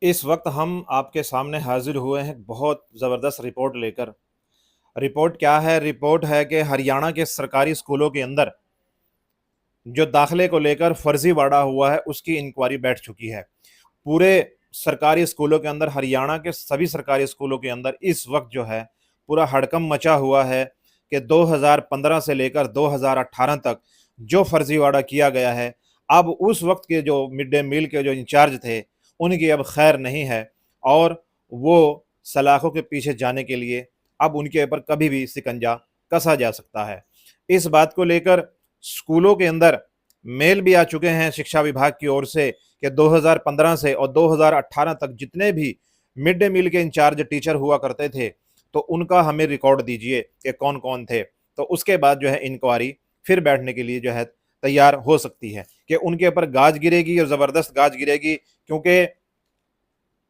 इस वक्त हम आपके सामने हाजिर हुए हैं बहुत ज़बरदस्त रिपोर्ट लेकर। रिपोर्ट क्या है? रिपोर्ट है कि हरियाणा के सरकारी स्कूलों के अंदर जो दाखिले को लेकर फर्जीवाड़ा हुआ है उसकी इंक्वायरी बैठ चुकी है। पूरे सरकारी स्कूलों के अंदर, हरियाणा के सभी सरकारी स्कूलों के अंदर इस वक्त जो है पूरा हड़कंप मचा हुआ है कि 2015 से लेकर 2018 तक जो फर्जीवाड़ा किया गया है, अब उस वक्त के जो मिड डे मील के जो इंचार्ज थे उनकी अब खैर नहीं है और वो सलाखों के पीछे जाने के लिए अब उनके ऊपर कभी भी शिकंजा कसा जा सकता है। इस बात को लेकर स्कूलों के अंदर मेल भी आ चुके हैं शिक्षा विभाग की ओर से कि 2015 से और 2018 तक जितने भी मिड डे मील के इंचार्ज टीचर हुआ करते थे तो उनका हमें रिकॉर्ड दीजिए कि कौन कौन थे। तो उसके बाद जो है इंक्वायरी फिर बैठने के लिए जो है तैयार हो सकती है कि उनके ऊपर गाज गिरेगी और ज़बरदस्त गाज गिरेगी, क्योंकि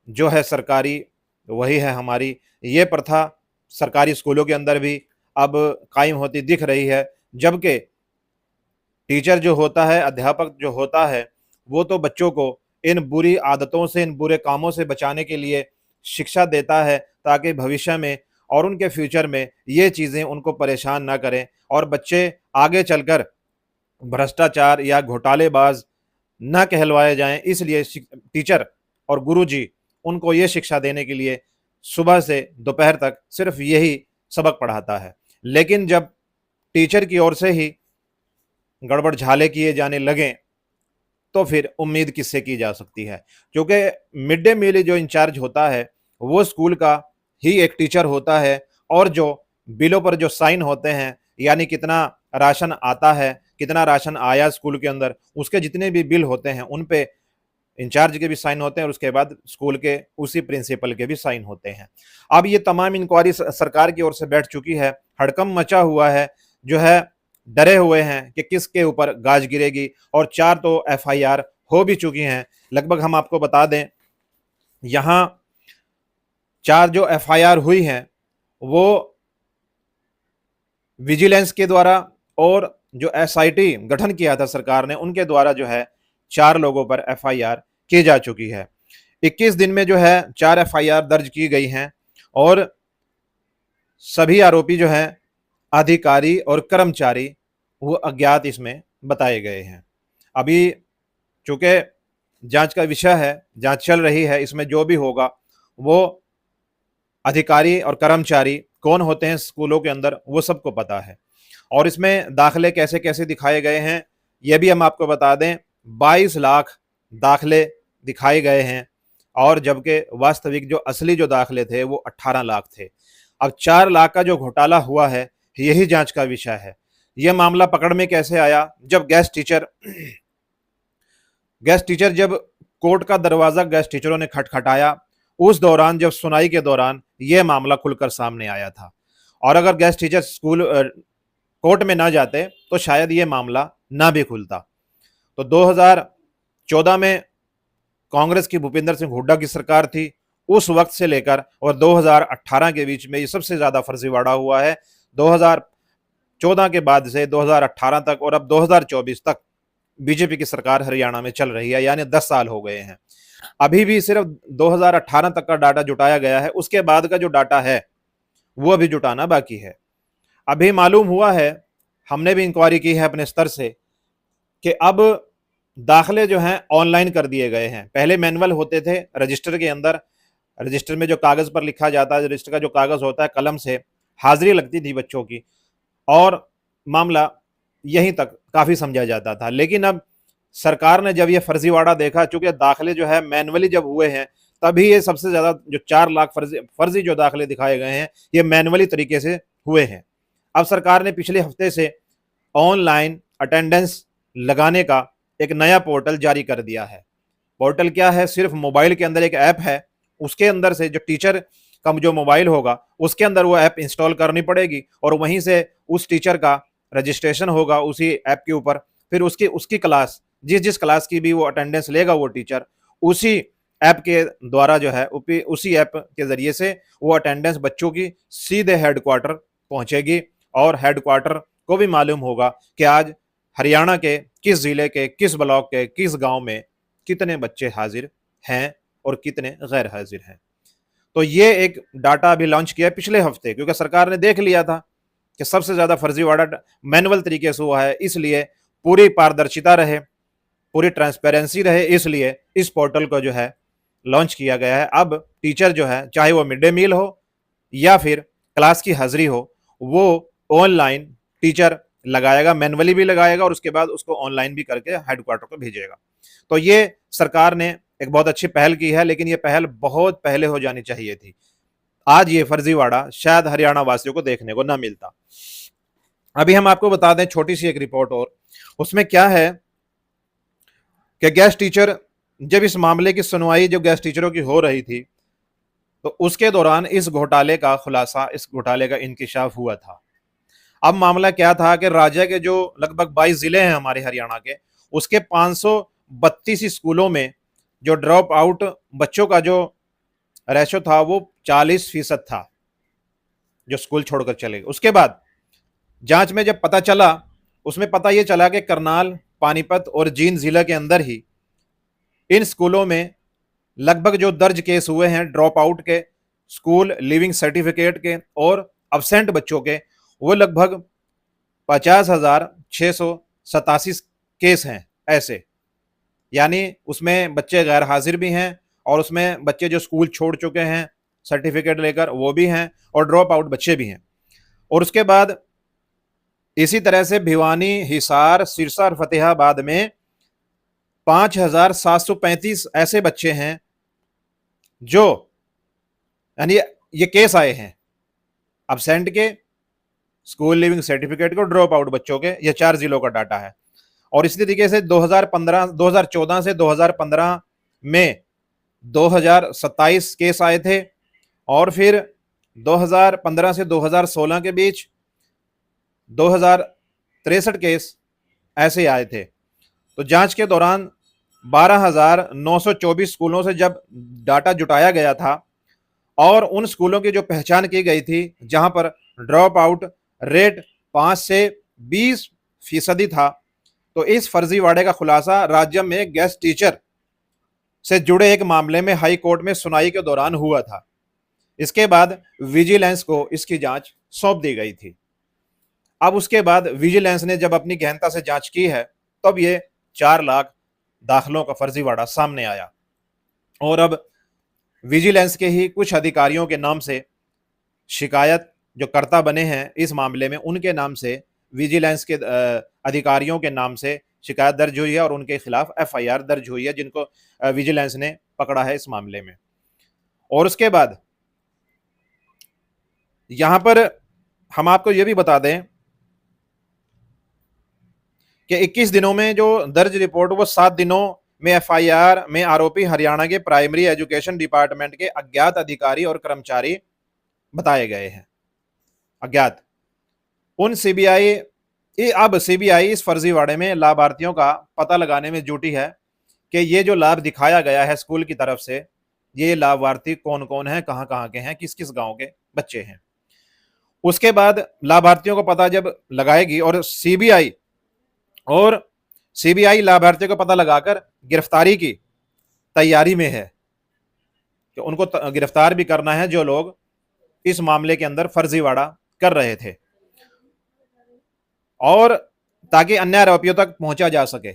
जो है सरकारी वही है हमारी। ये प्रथा सरकारी स्कूलों के अंदर भी अब कायम होती दिख रही है, जबकि टीचर जो होता है, अध्यापक जो होता है, वो तो बच्चों को इन बुरी आदतों से, इन बुरे कामों से बचाने के लिए शिक्षा देता है ताकि भविष्य में और उनके फ्यूचर में ये चीज़ें उनको परेशान ना करें और बच्चे आगे चलकर भ्रष्टाचार या घोटालेबाज ना कहलवाए जाएं। इसलिए टीचर और गुरुजी उनको ये शिक्षा देने के लिए सुबह से दोपहर तक सिर्फ यही सबक पढ़ाता है। लेकिन जब टीचर की ओर से ही गड़बड़ झाले किए जाने लगें तो फिर उम्मीद किससे की जा सकती है? क्योंकि मिड डे मील जो इंचार्ज होता है वो स्कूल का ही एक टीचर होता है और जो बिलों पर जो साइन होते हैं, यानी कितना राशन आता है, कितना राशन आया स्कूल के अंदर, उसके जितने भी बिल होते हैं उन पे इंचार्ज के भी साइन होते हैं और उसके बाद स्कूल के उसी प्रिंसिपल के भी साइन होते हैं। अब ये तमाम इंक्वायरी सरकार की ओर से बैठ चुकी है, हड़कंप मचा हुआ है, जो है डरे हुए हैं कि किसके ऊपर गाज गिरेगी और 4 तो एफआईआर हो भी चुकी हैं। लगभग हम आपको बता दें, यहाँ 4 जो एफआईआर हुई हैं वो विजिलेंस के द्वारा और जो एसआईटी गठन किया था सरकार ने उनके द्वारा जो है 4 लोगों पर एफआईआर की जा चुकी है। 21 दिन में जो है 4 एफआईआर दर्ज की गई हैं और सभी आरोपी जो हैं अधिकारी और कर्मचारी वो अज्ञात इसमें बताए गए हैं। अभी चूंकि जांच का विषय है, जांच चल रही है, इसमें जो भी होगा वो अधिकारी और कर्मचारी कौन होते हैं स्कूलों के अंदर वो सबको पता है। और इसमें दाखिले कैसे कैसे दिखाए गए हैं ये भी हम आपको बता दें। 22 लाख दाखिले दिखाए गए हैं और जबकि वास्तविक जो असली जो दाखिले थे वो 18 लाख थे। अब 4 लाख का जो घोटाला हुआ है यही जांच का विषय है। यह मामला पकड़ में कैसे आया? जब गैस टीचर जब कोर्ट का दरवाजा गैस टीचरों ने खटखटाया, उस दौरान जब सुनाई के दौरान यह मामला खुलकर सामने आया था। और अगर गैस टीचर कोर्ट में ना जाते तो शायद ये मामला ना भी खुलता। तो 2014 में कांग्रेस की भूपेंद्र सिंह हुड्डा की सरकार थी, उस वक्त से लेकर और 2018 के बीच में ये सबसे ज्यादा फर्जीवाड़ा हुआ है। 2014 के बाद से 2018 तक और अब 2024 तक बीजेपी की सरकार हरियाणा में चल रही है, यानी 10 साल हो गए हैं। अभी भी सिर्फ 2018 तक का डाटा जुटाया गया है, उसके बाद का जो डाटा है वो अभी जुटाना बाकी है। अभी मालूम हुआ है, हमने भी इंक्वायरी की है अपने स्तर से, कि अब दाखिले जो हैं ऑनलाइन कर दिए गए हैं। पहले मैनुअल होते थे रजिस्टर के अंदर, रजिस्टर में जो कागज पर लिखा जाता है, रजिस्टर का जो कागज होता है कलम से हाजिरी लगती थी बच्चों की और मामला यहीं तक काफी समझा जाता था। लेकिन अब सरकार ने जब ये फर्जीवाड़ा देखा, चूंकि दाखिले जो है मैनुअली जब हुए हैं तभी ये सबसे ज्यादा जो 4 लाख फर्जी जो दाखिले दिखाए गए हैं ये मैनुअली तरीके से हुए हैं। अब सरकार ने पिछले हफ्ते से ऑनलाइन अटेंडेंस लगाने का एक नया पोर्टल जारी कर दिया है। पोर्टल क्या है? सिर्फ मोबाइल के अंदर एक ऐप है, उसके अंदर से जो टीचर का जो मोबाइल होगा उसके अंदर वो ऐप इंस्टॉल करनी पड़ेगी और वहीं से उस टीचर का रजिस्ट्रेशन होगा उसी ऐप के ऊपर। फिर उसकी उसकी क्लास, जिस जिस क्लास की भी वो अटेंडेंस लेगा वो टीचर, उसी ऐप के द्वारा जो है उसी ऐप के जरिए से वो अटेंडेंस बच्चों की सीधे हेडक्वार्टर पहुंचेगी और हेडक्वार्टर को भी मालूम होगा कि आज हरियाणा के किस जिले के, किस ब्लॉक के, किस गांव में कितने बच्चे हाजिर हैं और कितने गैर हाजिर हैं। तो ये एक डाटा अभी लॉन्च किया है पिछले हफ्ते, क्योंकि सरकार ने देख लिया था कि सबसे ज्यादा फर्जीवाड़ा मैनुअल तरीके से हुआ है, इसलिए पूरी पारदर्शिता रहे, पूरी ट्रांसपेरेंसी रहे, इसलिए इस पोर्टल को जो है लॉन्च किया गया है। अब टीचर जो है, चाहे वो मिड डे मील हो या फिर क्लास की हाजिरी हो, वो ऑनलाइन टीचर लगाएगा, मैनुअली भी लगाएगा और उसके बाद उसको ऑनलाइन भी करके हेडक्वार्टर को भेजेगा। तो ये सरकार ने एक बहुत अच्छी पहल की है, लेकिन ये पहल बहुत पहले हो जानी चाहिए थी। आज ये फर्जीवाड़ा शायद हरियाणा वासियों को देखने को ना मिलता। अभी हम आपको बता दें छोटी सी एक रिपोर्ट और, उसमें क्या है कि गेस्ट टीचर, जब इस मामले की सुनवाई जो गेस्ट टीचरों की हो रही थी, तो उसके दौरान इस घोटाले का खुलासा, इस घोटाले का इंकिशाफ हुआ था। अब मामला क्या था कि राज्य के जो लगभग 22 जिले हैं हमारे हरियाणा के, उसके 532 स्कूलों में जो ड्रॉप आउट बच्चों का जो रेशो था वो 40% था, जो स्कूल छोड़कर चले गए। उसके बाद जांच में जब पता चला, उसमें पता यह चला कि करनाल, पानीपत और जींद जिले के अंदर ही इन स्कूलों में लगभग जो दर्ज केस हुए हैं ड्रॉप आउट के, स्कूल लिविंग सर्टिफिकेट के और अब्सेंट बच्चों के, वो लगभग 50,687 केस हैं ऐसे। यानी उसमें बच्चे गैर हाजिर भी हैं और उसमें बच्चे जो स्कूल छोड़ चुके हैं सर्टिफिकेट लेकर वो भी हैं और ड्रॉप आउट बच्चे भी हैं। और उसके बाद इसी तरह से भिवानी, हिसार, सिरसा और फतेहाबाद में 5,735 ऐसे बच्चे हैं जो, यानी ये केस आए हैं अब्सेंट के, स्कूल लिविंग सर्टिफिकेट को, ड्रॉप आउट बच्चों के। ये 4 जिलों का डाटा है। और इसी तरीके से 2014 से 2015 में 2027 केस आए थे और फिर 2015 से 2016 के बीच 2063 केस ऐसे आए थे। तो जांच के दौरान 12,924 स्कूलों से जब डाटा जुटाया गया था और उन स्कूलों की जो पहचान की गई थी जहां पर ड्रॉप आउट रेट 5 से 20% था, तो इस फर्जीवाड़े का खुलासा राज्य में गेस्ट टीचर से जुड़े एक मामले में हाई कोर्ट में सुनवाई के दौरान हुआ था। इसके बाद विजिलेंस को इसकी जांच सौंप दी गई थी। अब उसके बाद विजिलेंस ने जब अपनी गहनता से जांच की है, तब ये 4 लाख दाखिलों का फर्जीवाड़ा सामने आया और अब विजिलेंस के ही कुछ अधिकारियों के नाम से शिकायत जो कर्ता बने हैं इस मामले में, उनके नाम से, विजिलेंस के अधिकारियों के नाम से शिकायत दर्ज हुई है और उनके खिलाफ एफआईआर दर्ज हुई है, जिनको विजिलेंस ने पकड़ा है इस मामले में। और उसके बाद यहां पर हम आपको यह भी बता दें कि 21 दिनों में जो दर्ज रिपोर्ट, वो 7 दिनों में एफआईआर में आरोपी हरियाणा के प्राइमरी एजुकेशन डिपार्टमेंट के अज्ञात अधिकारी और कर्मचारी बताए गए हैं। अज्ञात उन सीबीआई, अब सीबीआई इस फर्जीवाड़े में लाभार्थियों का पता लगाने में जुटी है कि ये जो लाभ दिखाया गया है स्कूल की तरफ से, ये लाभार्थी कौन कौन है, कहां कहां के हैं, किस किस गांव के बच्चे हैं। उसके बाद लाभार्थियों को पता जब लगाएगी और सीबीआई लाभार्थियों को पता लगाकर गिरफ्तारी की तैयारी में है कि उनको गिरफ्तार भी करना है जो लोग इस मामले के अंदर फर्जीवाड़ा कर रहे थे, और ताकि अन्य आरोपियों तक पहुंचा जा सके।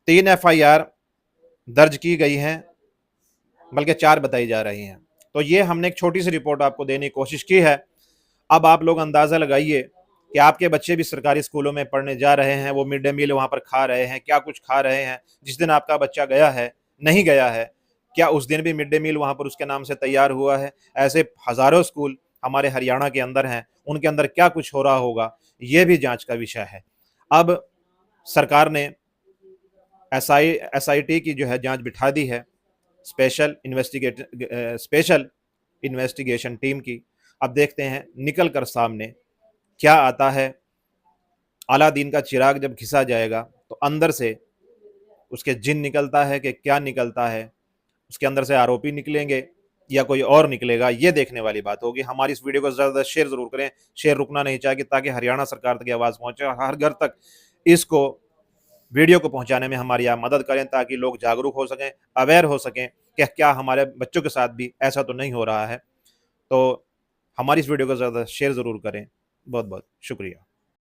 3 एफआईआर दर्ज की गई हैं, बल्कि 4 बताई जा रही हैं। तो ये हमने एक छोटी सी रिपोर्ट आपको देने की कोशिश की है। अब आप लोग अंदाजा लगाइए कि आपके बच्चे भी सरकारी स्कूलों में पढ़ने जा रहे हैं, वो मिड डे मील वहां पर खा रहे हैं, क्या कुछ खा रहे हैं। जिस दिन आपका बच्चा गया है, नहीं गया है, क्या उस दिन भी मिड डे मील वहां पर उसके नाम से तैयार हुआ है? ऐसे हजारों स्कूल हमारे हरियाणा के अंदर हैं, उनके अंदर क्या कुछ हो रहा होगा, ये भी जांच का विषय है। अब सरकार ने एसआईटी की जो है जांच बिठा दी है, स्पेशल इन्वेस्टिगेशन टीम की। अब देखते हैं निकल कर सामने क्या आता है। अलादीन का चिराग जब घिसा जाएगा तो अंदर से उसके जिन निकलता है कि क्या निकलता है, उसके अंदर से आरोपी निकलेंगे या कोई और निकलेगा, ये देखने वाली बात होगी। हमारी इस वीडियो को ज़्यादा शेयर ज़रूर करें, शेयर रुकना नहीं चाहिए ताकि हरियाणा सरकार तक आवाज़ पहुंचे, हर घर तक इसको वीडियो को पहुंचाने में हमारी आप मदद करें, ताकि लोग जागरूक हो सकें, अवेयर हो सकें कि क्या हमारे बच्चों के साथ भी ऐसा तो नहीं हो रहा है। तो हमारी इस वीडियो को ज़्यादा शेयर ज़रूर करें। बहुत बहुत शुक्रिया।